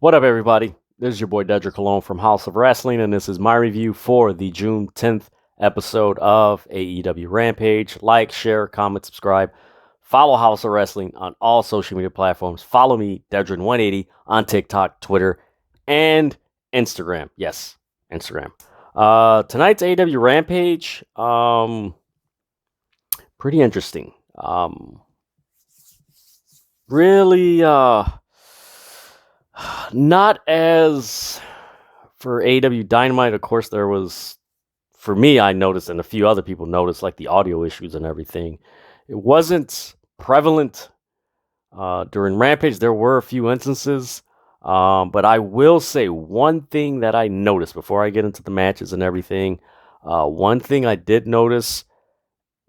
What up, everybody? This is your boy Dedrian Colon from House of Rasslin, and this is my review for the June 10th episode of AEW Rampage. Like, share, comment, subscribe. Follow House of Wrestling on all social media platforms. Follow me, Dedrian180, on TikTok, Twitter, and Instagram. Yes, Instagram. Tonight's AEW Rampage, pretty interesting. Really, not as for AEW Dynamite. Of course, there was, for me, I noticed, and a few other people noticed, like the audio issues and everything. It wasn't prevalent during Rampage. There were a few instances, but I will say one thing that I noticed before I get into the matches and everything. One thing I did notice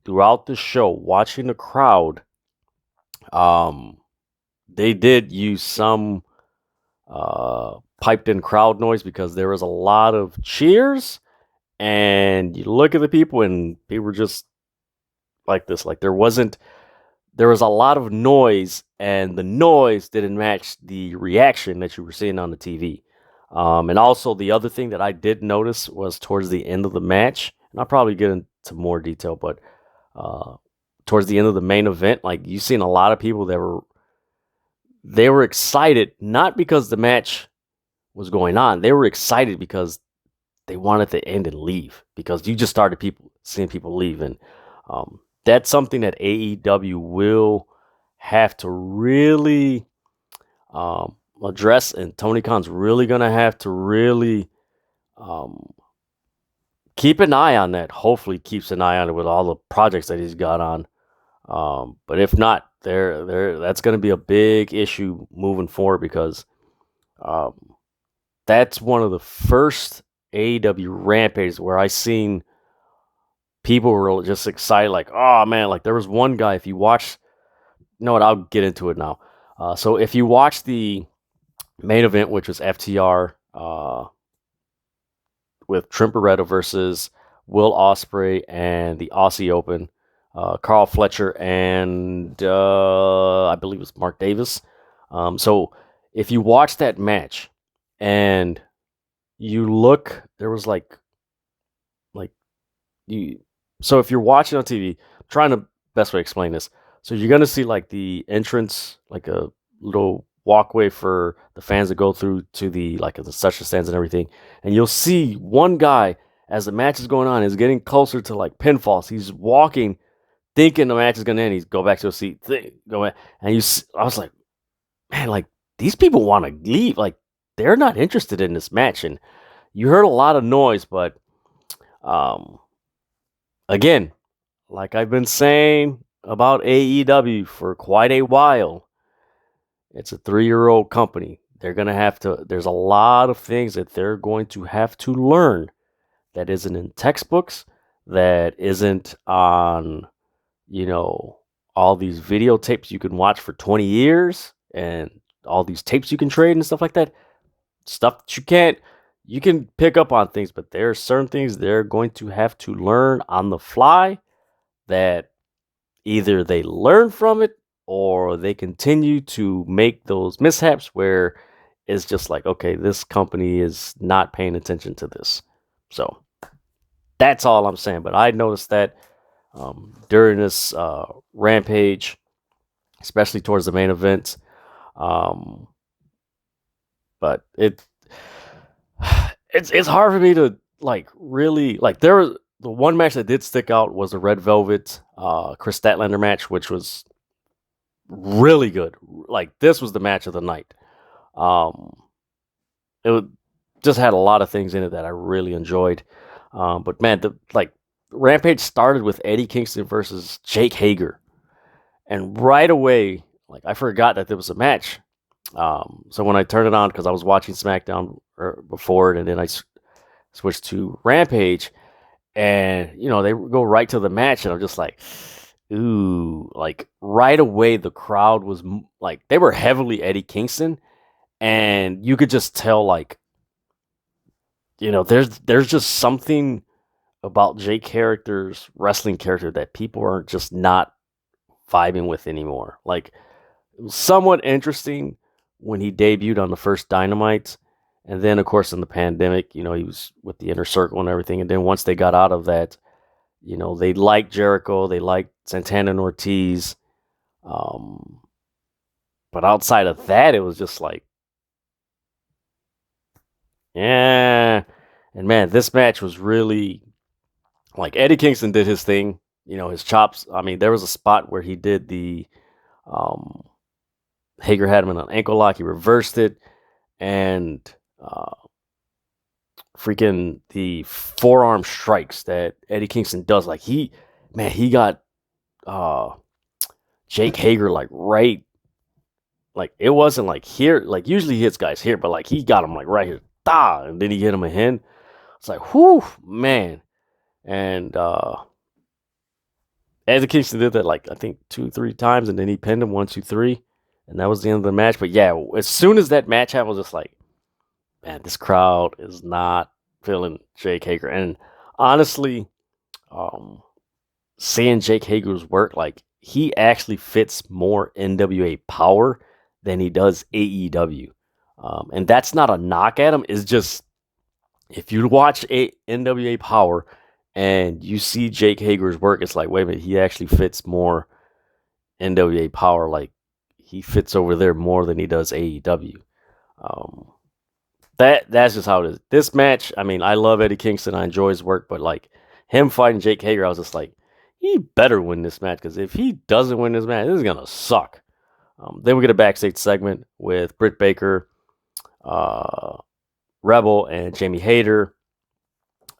throughout the show, watching the crowd, they did use some piped in crowd noise because there was a lot of cheers, and you look at the people and people were just like this. Like there was a lot of noise, and the noise didn't match the reaction that you were seeing on the TV. And also the other thing that I did notice was towards the end of the match, and I'll probably get into more detail, but towards the end of the main event, like you seen a lot of people that they were excited, not because the match was going on. They were excited because they wanted to end and leave, because you just started seeing people leave. And that's something that AEW will have to really address, and Tony Khan's really going to have to really keep an eye on that. Hopefully keeps an eye on it with all the projects that he's got on. But if not, that's going to be a big issue moving forward, because that's one of the first AEW Rampages where I seen people were just excited, like, oh man, like there was one guy, if you watch, you know what, I'll get into it now. So if you watch the main event, which was FTR with Trent Barreto versus Will Ospreay and the Aussie Open, Carl Fletcher and I believe it was Mark Davis. So if you watch that match and you look, there was like you. So if you're watching on TV, I'm trying to best way to explain this. So you're gonna see like the entrance, like a little walkway for the fans to go through to the concession stands and everything, and you'll see one guy as the match is going on is getting closer to like pinfalls. He's walking, thinking the match is gonna end. He's go back to a seat, go back, and I was like, man, like these people want to leave. Like they're not interested in this match. And you heard a lot of noise, but again, like I've been saying about AEW for quite a while, it's a 3-year-old company. They're gonna have to. There's a lot of things that they're going to have to learn that isn't in textbooks, that isn't on, all these videotapes you can watch for 20 years and all these tapes you can trade and stuff like that. Stuff that you can pick up on things, but there are certain things they're going to have to learn on the fly, that either they learn from it or they continue to make those mishaps where it's just like, okay, this company is not paying attention to this. So that's all I'm saying. But I noticed that during this Rampage, especially towards the main event. But it's hard for me to really the one match that did stick out was the Red Velvet Kris Statlander match, which was really good. Like this was the match of the night. Just had a lot of things in it that I really enjoyed. But man, Rampage started with Eddie Kingston versus Jake Hager, and right away, I forgot that there was a match. So when I turned it on, because I was watching SmackDown before it, and then I switched to Rampage, and they go right to the match, and I'm just like, ooh, right away the crowd was they were heavily Eddie Kingston, and you could just tell there's just something about Jake character's wrestling character that people are just not vibing with anymore. It was somewhat interesting, when he debuted on the first Dynamite. And then, of course, in the pandemic, he was with the Inner Circle and everything. And then once they got out of that, they liked Jericho, they liked Santana and Ortiz. But outside of that, it was just like, yeah. And man, this match was really like Eddie Kingston did his thing. His chops. I mean, there was a spot where he did the Hager had him in an ankle lock. He reversed it, and freaking the forearm strikes that Eddie Kingston does. Like he got Jake Hager like right. Like it wasn't like here. Like usually he hits guys here, but like he got him like right here. Da! And then he hit him again. It's like, whew, man. And Eddie Kingston did that like I think 2-3 times, and then he pinned him 1, 2, 3, and that was the end of the match. But yeah, as soon as that match happened, I was just like, man, this crowd is not feeling Jake Hager. And honestly, seeing Jake Hager's work, like he actually fits more NWA Power than he does AEW. And that's not a knock at him. It's just if you watch NWA Power and you see Jake Hager's work, it's like, wait a minute, he actually fits more NWA Power. Like he fits over there more than he does AEW. That's just how it is. This match, I mean, I love Eddie Kingston. I enjoy his work, but like him fighting Jake Hager, I was just like, he better win this match, because if he doesn't win this match, this is gonna suck. Then we get a backstage segment with Britt Baker, Rebel, and Jamie Hayter.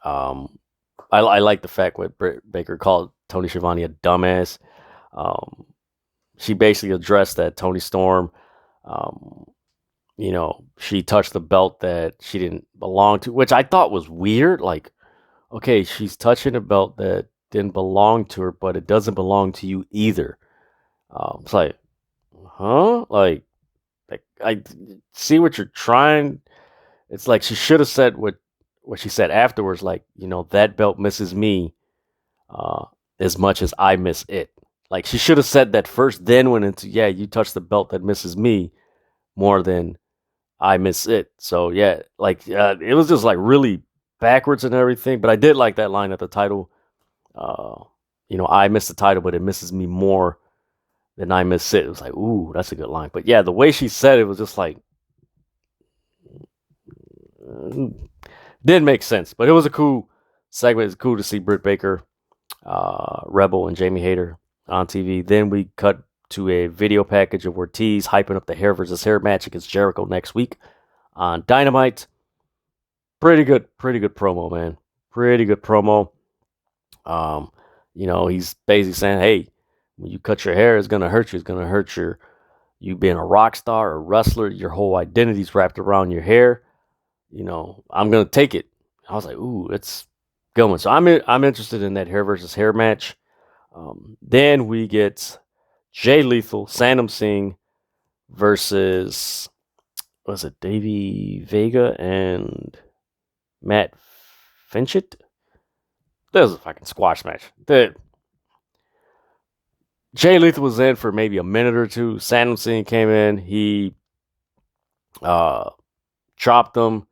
I like the fact what Britt Baker called Tony Schiavone a dumbass. She basically addressed that Tony Storm, she touched the belt that she didn't belong to, which I thought was weird. Like, okay, she's touching a belt that didn't belong to her, but it doesn't belong to you either. It's like, huh? Like I see what you're trying. It's like she should have said what she said afterwards. Like, that belt misses me as much as I miss it. Like she should have said that first, then went into, yeah, you touched the belt that misses me more than I miss it. So yeah, like it was just like really backwards and everything. But I did like that line at the title. I miss the title, but it misses me more than I miss it. It was like, ooh, that's a good line. But yeah, the way she said it was just like, didn't make sense. But it was a cool segment. It's cool to see Britt Baker, Rebel, and Jamie Hayter on TV. Then we cut to a video package of Ortiz hyping up the hair versus hair match against Jericho next week on Dynamite. Pretty good promo, man. Pretty good promo. He's basically saying, hey, when you cut your hair, it's gonna hurt you. It's gonna hurt you being a rock star, a wrestler. Your whole identity's wrapped around your hair. I'm gonna take it. I was like, ooh, it's going. So I'm interested in that hair versus hair match. Then we get Jay Lethal, Sanam Singh versus, was it Davey Vega and Matt Finchett? That was a fucking squash match. Jay Lethal was in for maybe a minute or two. Sanam Singh came in. He chopped him.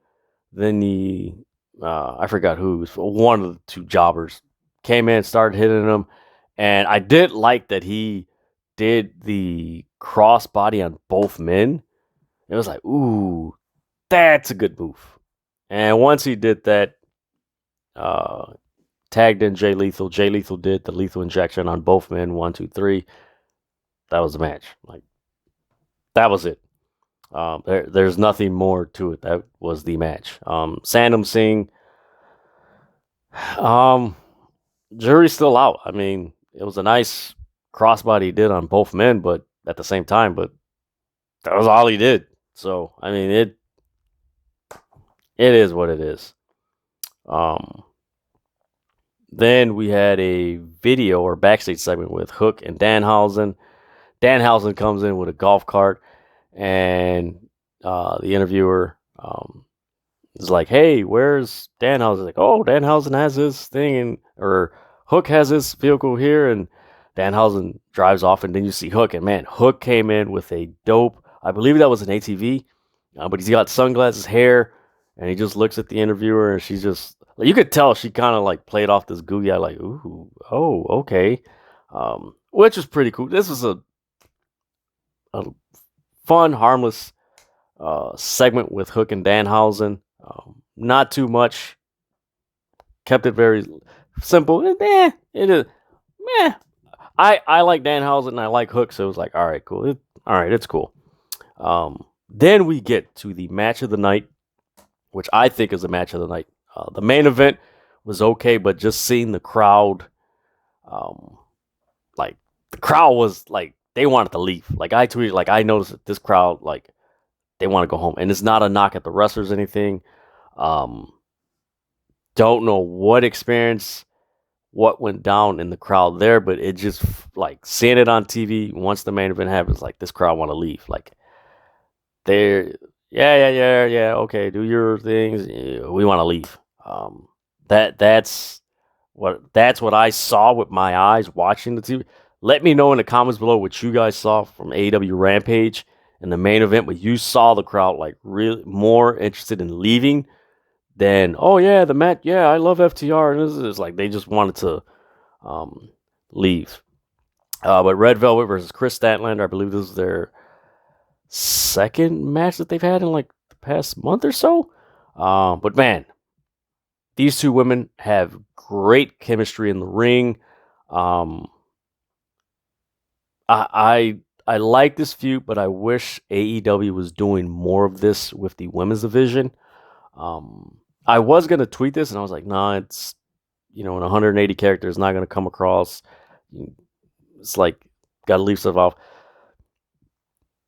Then I forgot who. It was one of the two jobbers. Came in, started hitting him. And I did like that he did the crossbody on both men. It was like, ooh, that's a good move. And once he did that, tagged in Jay Lethal. Jay Lethal did the lethal injection on both men. 1, 2, 3. That was the match. Like, that was it. There's nothing more to it. That was the match. Sanam Singh. Jury's still out. I mean, it was a nice crossbody he did on both men, but at the same time, but that was all he did. So, I mean, it is what it is. Then we had a video or backstage segment with Hook and Danhausen. Danhausen comes in with a golf cart, and the interviewer is like, hey, where's Danhausen? Like, oh, Danhausen has this thing, or Hook has this vehicle here, and Danhausen drives off, and then you see Hook, and man, Hook came in with a dope I believe that was an ATV, but he's got sunglasses, hair, and he just looks at the interviewer, and she's just, you could tell she kind of like played off this gooey eye, like, ooh, oh, okay, which is pretty cool. This was a fun, harmless segment with Hook and Danhausen. Not too much. Kept it very simple. It is. I like Danhausen and I like Hook, so it was like, all right, cool. It's cool. Then we get to the match of the night, which I think is the match of the night. The main event was okay, but just seeing the crowd, like the crowd was like they wanted to leave. Like I tweeted, like I noticed that this crowd, like they want to go home, and it's not a knock at the wrestlers or anything. Don't know what went down in the crowd there, but it just like seeing it on TV once the main event happens, like this crowd want to leave. Like they're yeah, okay, do your things. Yeah, we want to leave. That's what I saw with my eyes watching the TV. Let me know in the comments below what you guys saw from AEW Rampage in the main event, but you saw the crowd like really more interested in leaving than, oh yeah, the match, yeah, I love FTR, and this is like they just wanted to leave. But Red Velvet versus Kris Statlander, I believe this is their second match that they've had in like the past month or so. But man, these two women have great chemistry in the ring. I like this feud, but I wish AEW was doing more of this with the women's division. I was gonna tweet this, and I was like, nah, it's in 180 characters, not gonna come across. It's like gotta leave stuff off.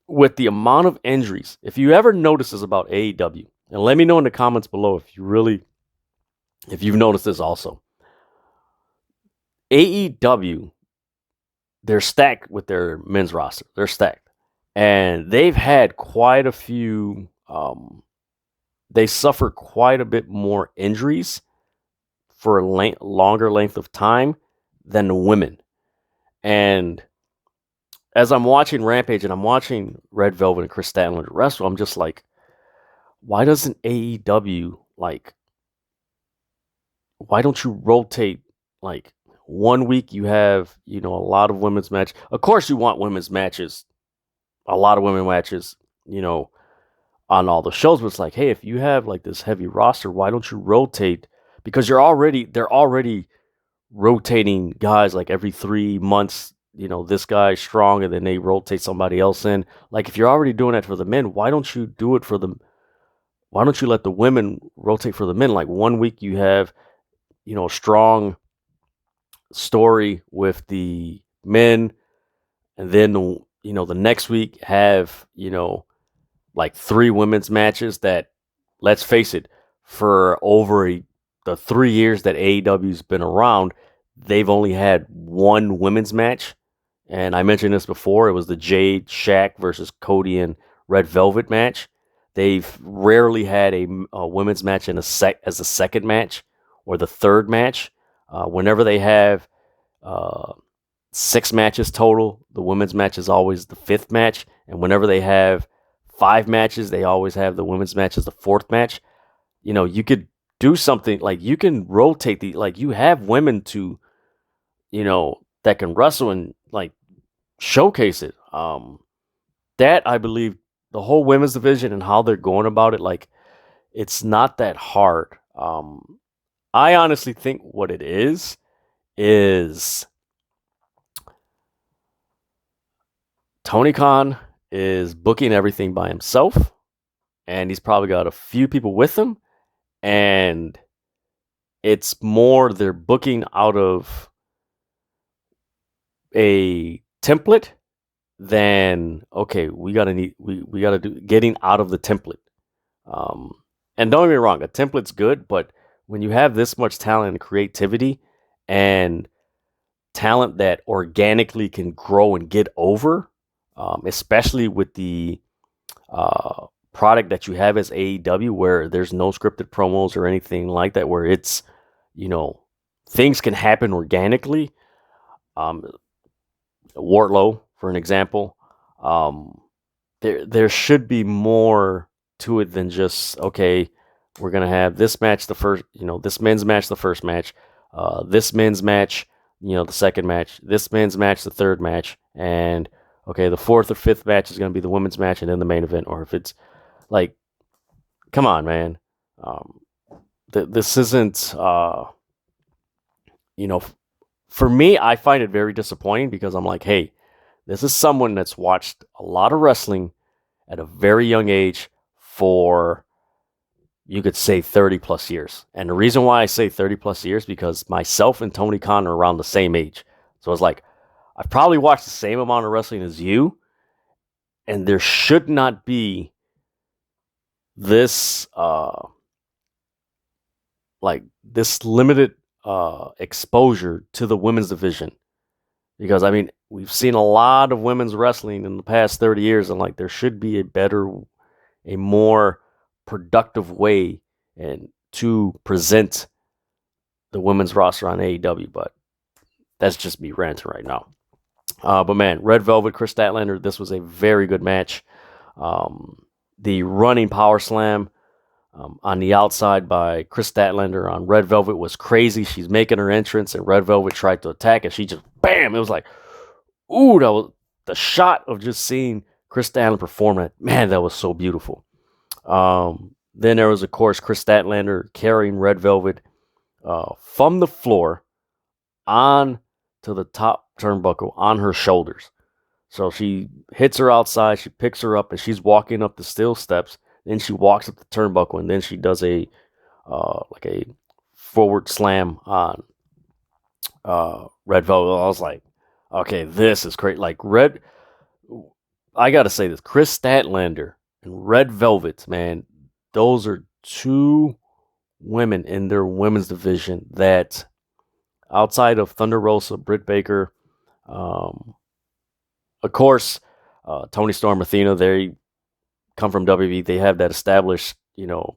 With the amount of injuries, if you ever notice this about AEW, and let me know in the comments below if you've noticed this also. AEW, they're stacked with their men's roster. They're stacked. And they've had quite a few, they suffer quite a bit more injuries for a longer length of time than the women. And as I'm watching Rampage and I'm watching Red Velvet and Kris Statlander wrestle, I'm just like, why doesn't AEW, like, why don't you rotate, like, 1 week you have, a lot of women's matches. Of course you want women's matches, a lot of women matches, on all the shows, but it's like, hey, if you have like this heavy roster, why don't you rotate? Because they're already rotating guys like every 3 months. This guy's strong, and then they rotate somebody else in. Like, if you're already doing that for the men, why don't you do it for them? Why don't you let the women rotate for the men? Like 1 week you have, a strong story with the men, and then the next week have like 3 women's matches that, let's face it, for over the 3 years that AEW's been around, they've only had 1 women's match. And I mentioned this before, it was the Jade, Shaq versus Cody and Red Velvet match. They've rarely had a women's match as a second match or the third match. Whenever they have 6 matches total, the women's match is always the 5th match. And whenever they have 5 matches, they always have the women's match as the 4th match. You could do something like you can rotate like you have women to, that can wrestle and like showcase it. That I believe the whole women's division and how they're going about it, like it's not that hard. I honestly think what it is Tony Khan is booking everything by himself, and he's probably got a few people with him, and it's more they're booking out of a template than, okay, we gotta do getting out of the template. And don't get me wrong, a template's good, but when you have this much talent and creativity and talent that organically can grow and get over, especially with the product that you have as AEW, where there's no scripted promos or anything like that, where it's, things can happen organically. Wardlow, for an example, there should be more to it than just, okay, we're gonna have this match the first, this men's match the first match, this men's match, the second match, this men's match the third match, and okay, the fourth or fifth match is gonna be the women's match and then the main event. Or if it's like, come on, man, this isn't, for me, I find it very disappointing because I'm like, hey, this is someone that's watched a lot of wrestling at a very young age for, you could say, 30 plus years. And the reason why I say 30 plus years, because myself and Tony Khan are around the same age. So it's like, I've probably watched the same amount of wrestling as you, and there should not be this, this limited exposure to the women's division. Because, I mean, we've seen a lot of women's wrestling in the past 30 years, and like, there should be a more productive way and to present the women's roster on AEW, but that's just me ranting right now. But man, Red Velvet, Kris Statlander, this was a very good match. The running power slam on the outside by Kris Statlander on Red Velvet was crazy. She's making her entrance, and Red Velvet tried to attack, and she just, bam! It was like, ooh, that was the shot of just seeing Kris Statlander perform it. Man, that was so beautiful. Then there was, of course, Kris Statlander carrying Red Velvet from the floor on to the top turnbuckle on her shoulders. So she hits her outside, she picks her up, and she's walking up the steel steps. Then she walks up the turnbuckle, and then she does a forward slam on Red Velvet. I was like, okay, this is great. Like, I gotta say this, Kris Statlander and Red Velvet, man, those are two women in their women's division that, outside of Thunder Rosa, Britt Baker, of course, Toni Storm, Athena, they come from WWE. They have that established,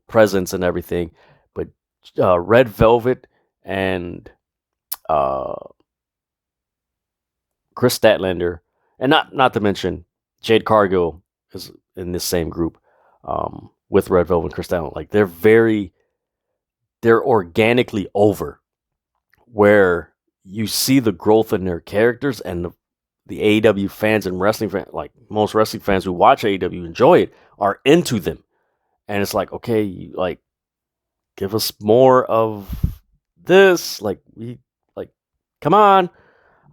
presence and everything. But Red Velvet and Kris Statlander, and not to mention Jade Cargill is in this same group with Red Velvet and Kris Statlander. Like, they're organically over, where you see the growth in their characters, and the AEW fans and wrestling fans, like most wrestling fans who watch AEW enjoy it, are into them. And it's like, okay, give us more of this. Come on.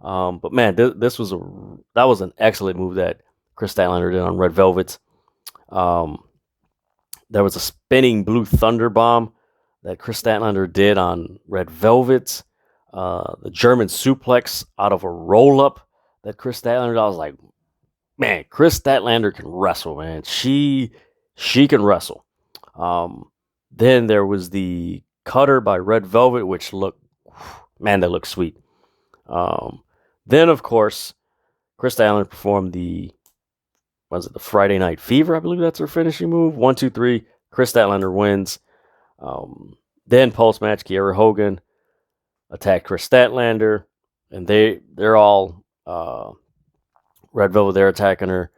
But man, that was an excellent move that Kris Statlander did on Red Velvet. There was a spinning blue thunder bomb that Kris Statlander did on Red Velvet. The German suplex out of a roll up that Kris Statlander. I was like, man, Kris Statlander can wrestle, man. She can wrestle. Then there was the cutter by Red Velvet, which looked sweet. Then, of course, Kris Statlander performed the Friday Night Fever? I believe that's her finishing move. 1, 2, 3. Kris Statlander wins. Then post-match, Kiera Hogan attacked Kris Statlander, and they're all Red Velvet. They're attacking her.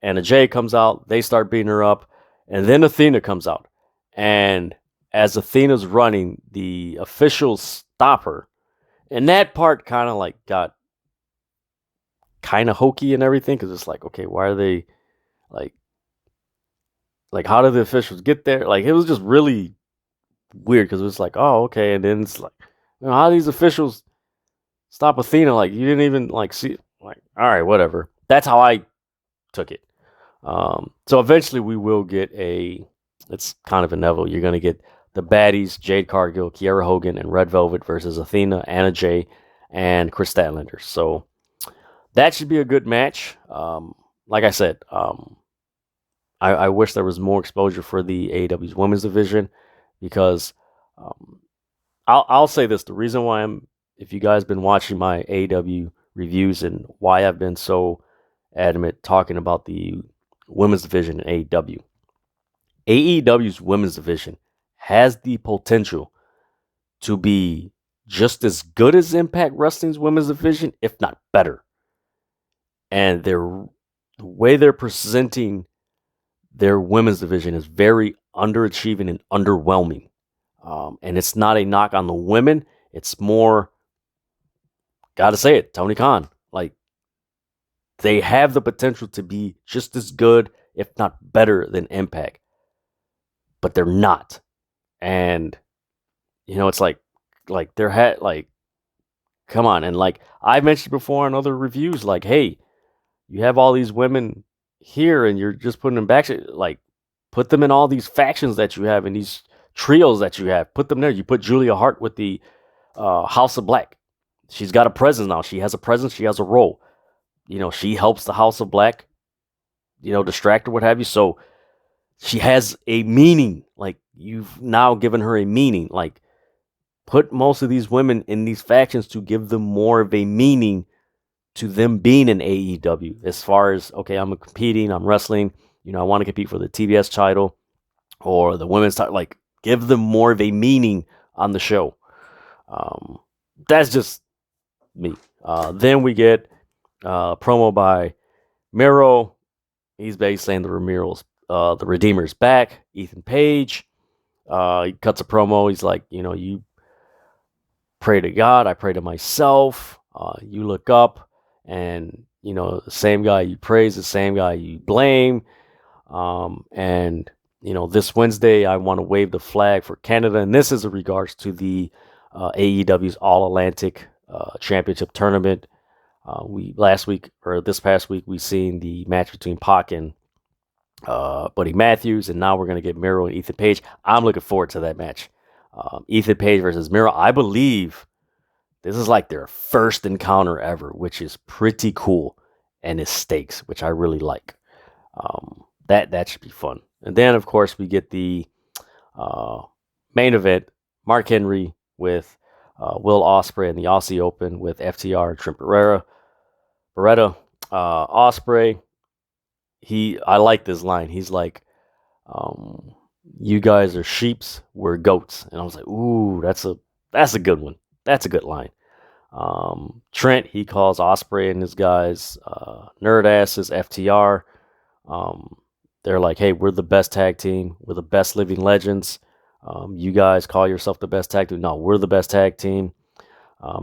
Anna Jay comes out. They start beating her up, and then Athena comes out. And as Athena's running, the officials stop her, and that part kind of got kind of hokey and everything, because it's like, okay, why are they like how did the officials get there? Like, it was just really weird, because it was like, oh, okay, and then it's like, how do these officials stop Athena? Like, you didn't even see, all right, whatever. That's how I took it. So eventually we will get it's kind of inevitable. You're going to get the baddies, Jade Cargill, Kiera Hogan, and Red Velvet versus Athena, Anna Jay, and Kris Statlander. So that should be a good match. Like I said, I wish there was more exposure for the AEW's women's division, because I'll say this. The reason why if you guys been watching my AEW reviews and why I've been so adamant talking about the women's division in AEW, AEW's women's division has the potential to be just as good as Impact Wrestling's women's division, if not better. And the way they're presenting their women's division is very underachieving and underwhelming. And it's not a knock on the women. It's more, gotta say it, Tony Khan. Like, they have the potential to be just as good, if not better, than Impact. But they're not. And, it's like they're come on. And like I've mentioned before in other reviews, like, hey, you have all these women here and you're just putting them back. Like, put them in all these factions that you have and these trios that you have. Put them there. You put Julia Hart with the House of Black. She's got a presence now. She has a presence. She has a role. She helps the House of Black, distract or what have you. So she has a meaning. Like, you've now given her a meaning. Like, put most of these women in these factions to give them more of a meaning to them being in AEW. As far as, okay, I'm competing, I'm wrestling, I want to compete for the TBS title or the women's title. Like, give them more of a meaning on the show. That's just me. Then we get promo by Miro. He's basically saying the Redeemer's back. Ethan Page. He cuts a promo. He's like, you pray to God, I pray to myself. You look up, and the same guy you praise, the same guy you blame. And this Wednesday, I want to wave the flag for Canada, and this is in regards to the AEW's All Atlantic Championship tournament. This past week, we seen the match between Pac and Buddy Matthews, and now we're going to get Miro and Ethan Page. I'm looking forward to that match. Ethan Page versus Miro. I believe this is like their first encounter ever, which is pretty cool, and it's stakes, which I really like. That should be fun. And then, of course, we get the main event: Mark Henry with Will Ospreay in the Aussie Open with FTR and Trent Beretta. Ospreay. I like this line. He's like, you guys are sheeps, we're goats. And I was like, ooh, that's a good one. That's a good line. Trent, he calls Ospreay and his guys nerd asses, FTR. They're like, hey, we're the best tag team. We're the best living legends. You guys call yourself the best tag team. No, we're the best tag team.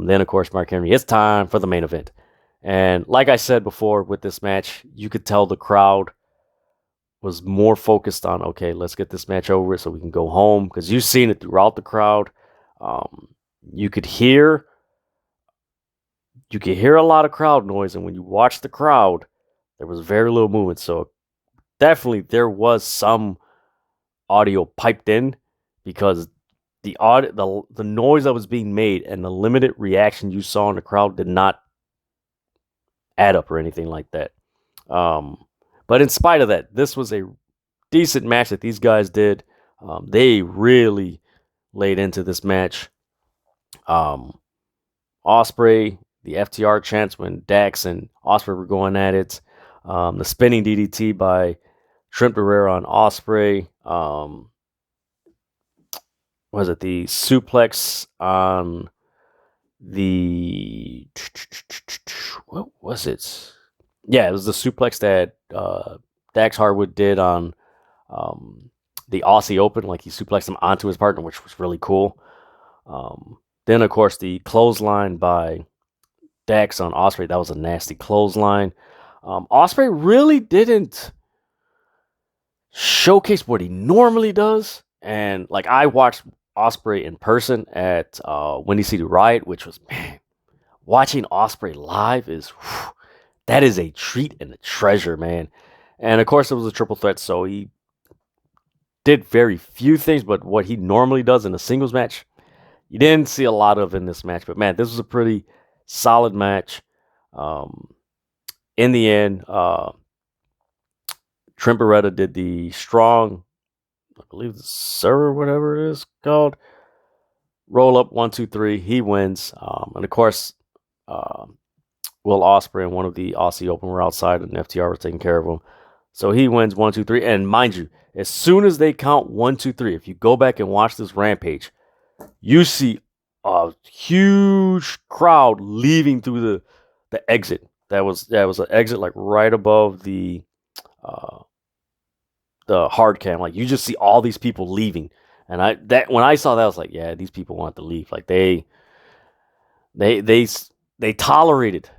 Then, of course, Mark Henry, it's time for the main event. And like I said before with this match, you could tell the crowd was more focused on, okay, let's get this match over so we can go home. Because you've seen it throughout the crowd. You could hear a lot of crowd noise. And when you watch the crowd, there was very little movement. So definitely there was some audio piped in, because the noise that was being made and the limited reaction you saw in the crowd did not add up or anything like that. But in spite of that, this was a decent match that these guys did. They really laid into this match. Ospreay, the FTR chants when Dax and Ospreay were going at it. The spinning DDT by Trent Barrera on Ospreay. Was it the suplex on the... What was it? Yeah, it was the suplex that Dax Harwood did on the Aussie Open. Like, he suplexed him onto his partner, which was really cool. Then, of course, the clothesline by Dax on Ospreay. That was a nasty clothesline. Ospreay really didn't showcase what he normally does. And, like, I watched Ospreay in person at Windy City Riot, which was, man, watching Ospreay live that is a treat and a treasure, man. And of course, it was a triple threat, so he did very few things, but what he normally does in a singles match, you didn't see a lot of in this match. But man, this was a pretty solid match. In the end, Trent Beretta did the strong, I believe the Sir, whatever it is called, roll up 1, 2, 3. He wins. And of course, Will Ospreay and one of the Aussie Open were outside, and FTR was taking care of him. So he wins 1, 2, 3. And mind you, as soon as they count 1, 2, 3, if you go back and watch this Rampage, you see a huge crowd leaving through the exit. That was it was an exit like right above the hard cam. Like you just see all these people leaving, and when I saw that, I was like, yeah, these people want to leave. Like they they they tolerated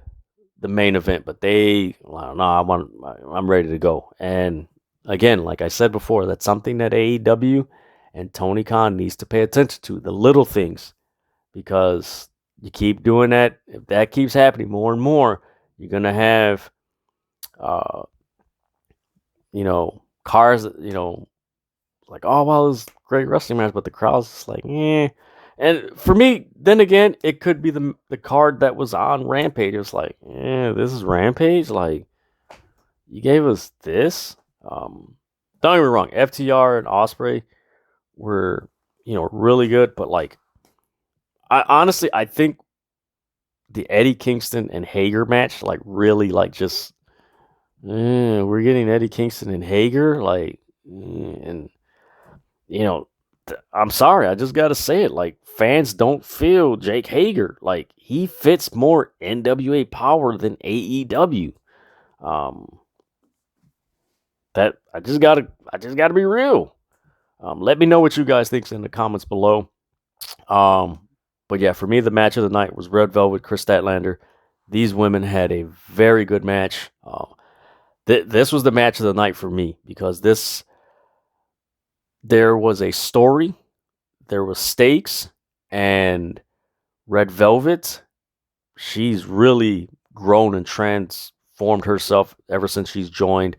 the main event, but I don't know. I'm ready to go. And again, like I said before, that's something that AEW and Tony Khan needs to pay attention to, the little things, because you keep doing that. If that keeps happening more and more, you're gonna have, uh, cars. Like, oh well, it was a great wrestling match, but the crowd's just like, eh. And for me, then again, it could be the card that was on Rampage. It was like, this is Rampage. Like, you gave us this. Don't get me wrong, FTR and Ospreay were really good, but like, I think the Eddie Kingston and Hager match, like, really, like, just we're getting Eddie Kingston and Hager, like, and I'm sorry, I just gotta say it. Like, fans don't feel Jake Hager. Like, he fits more NWA Power than AEW. That I just gotta be real. Let me know what you guys think in the comments below. But yeah, for me, the match of the night was Red Velvet, Kris Statlander. These women had a very good match. This was the match of the night for me because there was a story, there was stakes, and Red Velvet, she's really grown and transformed herself ever since she's joined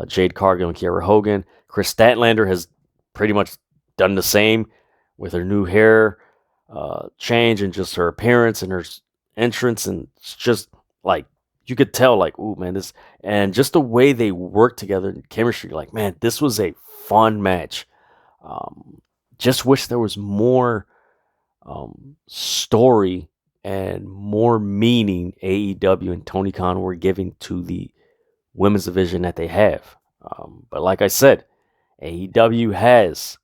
Jade Cargill and Kiera Hogan. Kris Statlander has pretty much done the same with her new hair change and just her appearance and her entrance, and it's just like you could tell, like, ooh man, this, and just the way they work together in chemistry, like, man, this was a fun match. Just wish there was more story and more meaning AEW and Tony Khan were giving to the women's division that they have. But like I said, AEW has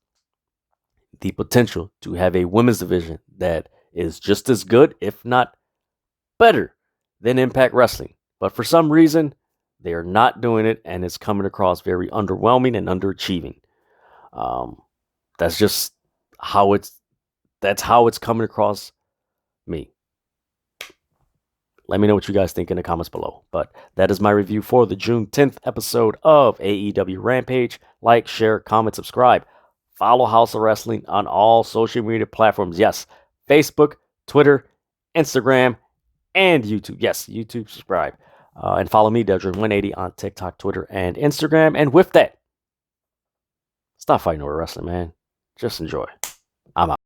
the potential to have a women's division that is just as good, if not better, than Impact Wrestling. But for some reason, they are not doing it, and it's coming across very underwhelming and underachieving. That's just how it's coming across me. Let me know what you guys think in the comments below. But that is my review for the June 10th episode of AEW Rampage. Like, share, comment, subscribe. Follow House of Wrestling on all social media platforms. Yes, Facebook, Twitter, Instagram, and YouTube. Yes, YouTube, subscribe. And follow me, Dedrian180, on TikTok, Twitter, and Instagram. And with that, stop fighting over wrestling, man. Just enjoy. I'm out.